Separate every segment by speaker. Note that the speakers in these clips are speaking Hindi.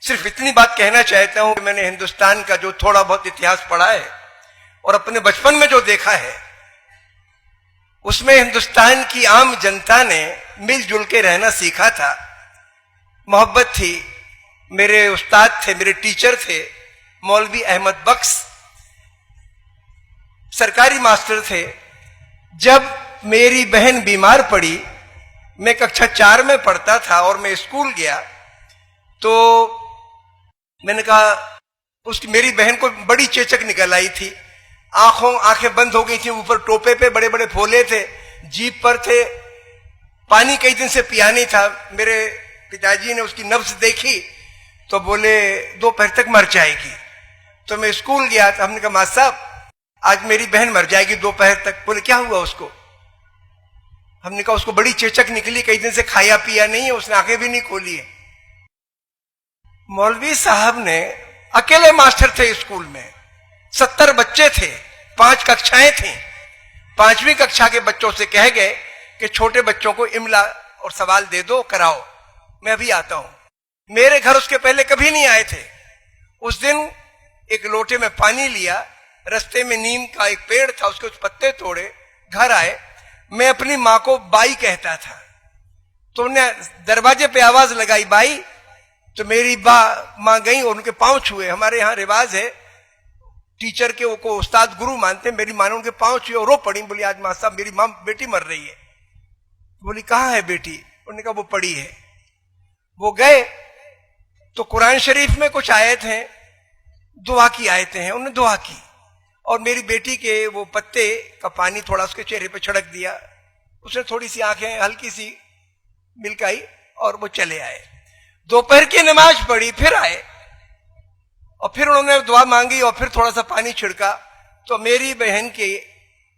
Speaker 1: सिर्फ इतनी बात कहना चाहता हूं कि मैंने हिंदुस्तान का जो थोड़ा बहुत इतिहास पढ़ा है और अपने बचपन में जो देखा है, उसमें हिंदुस्तान की आम जनता ने मिलजुल के रहना सीखा था। मोहब्बत थी। मेरे उस्ताद थे, मेरे टीचर थे मौलवी अहमद बख्श, सरकारी मास्टर थे। जब मेरी बहन बीमार पड़ी, मैं कक्षा 4 में पढ़ता था और मैं स्कूल गया, तो मैंने कहा, उसकी मेरी बहन को बड़ी चेचक निकल आई थी, आंखें बंद हो गई थी, ऊपर टोपे पे बड़े बड़े फोले थे, जीप पर थे, पानी कई दिन से पिया नहीं था। मेरे पिताजी ने उसकी नब्ज देखी तो बोले दोपहर तक मर जाएगी। तो मैं स्कूल गया, तो हमने कहा मास्टर साहब आज मेरी बहन मर जाएगी दोपहर तक। बोले क्या हुआ उसको? हमने कहा उसको बड़ी चेचक निकली, कई दिन से खाया पिया नहीं है, उसने आंखें भी नहीं खोली है। मौलवी साहब ने, अकेले मास्टर थे स्कूल में, 70 बच्चे थे, 5 कक्षाएं थी, 5वीं कक्षा के बच्चों से कह गए कि छोटे बच्चों को इमला और सवाल दे दो, कराओ, मैं अभी आता हूं। मेरे घर उसके पहले कभी नहीं आए थे। उस दिन एक लोटे में पानी लिया, रास्ते में नीम का एक पेड़ था, उसके कुछ पत्ते तोड़े, घर आए। मैं अपनी माँ को बाई कहता था, तो उन्हें दरवाजे पे आवाज लगाई बाई, तो मेरी माँ गई और उनके पांव छुए। हमारे यहाँ रिवाज है, टीचर के को उस्ताद गुरु मानते। मेरी माँ ने उनके पांव छुए और रो पड़ी। बोली आज माँ साहब मेरी माँ बेटी मर रही है। बोली कहाँ है बेटी? उन्होंने कहा वो पड़ी है। वो गए तो कुरान शरीफ में कुछ आयत हैं, दुआ की आयतें हैं, उन्होंने दुआ की और मेरी बेटी के वो पत्ते का पानी थोड़ा उसके चेहरे पे छिड़क दिया। उसने थोड़ी सी आंखें हल्की सी मिलकाई और वो चले आए। दोपहर की नमाज पढ़ी, फिर आए और फिर उन्होंने दुआ मांगी और फिर थोड़ा सा पानी छिड़का, तो मेरी बहन के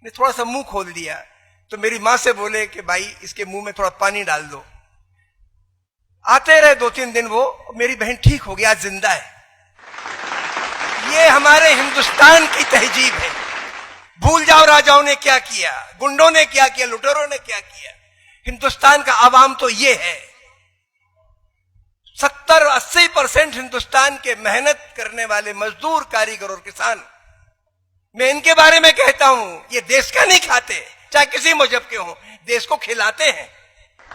Speaker 1: ने थोड़ा सा मुंह खोल दिया। तो मेरी माँ से बोले कि भाई इसके मुंह में थोड़ा पानी डाल दो। आते रहे 2-3 दिन, वो मेरी बहन ठीक हो गया, जिंदा है। ये हमारे हिंदुस्तान की तहजीब है। भूल जाओ राजाओं ने क्या किया, गुंडों ने क्या किया, लुटेरों ने क्या किया। हिंदुस्तान का आवाम तो ये है। 70-80% हिंदुस्तान के मेहनत करने वाले मजदूर, कारीगर और किसान, मैं इनके बारे में कहता हूं, ये देश का नहीं खाते, चाहे किसी मजहब के हों, देश को खिलाते हैं।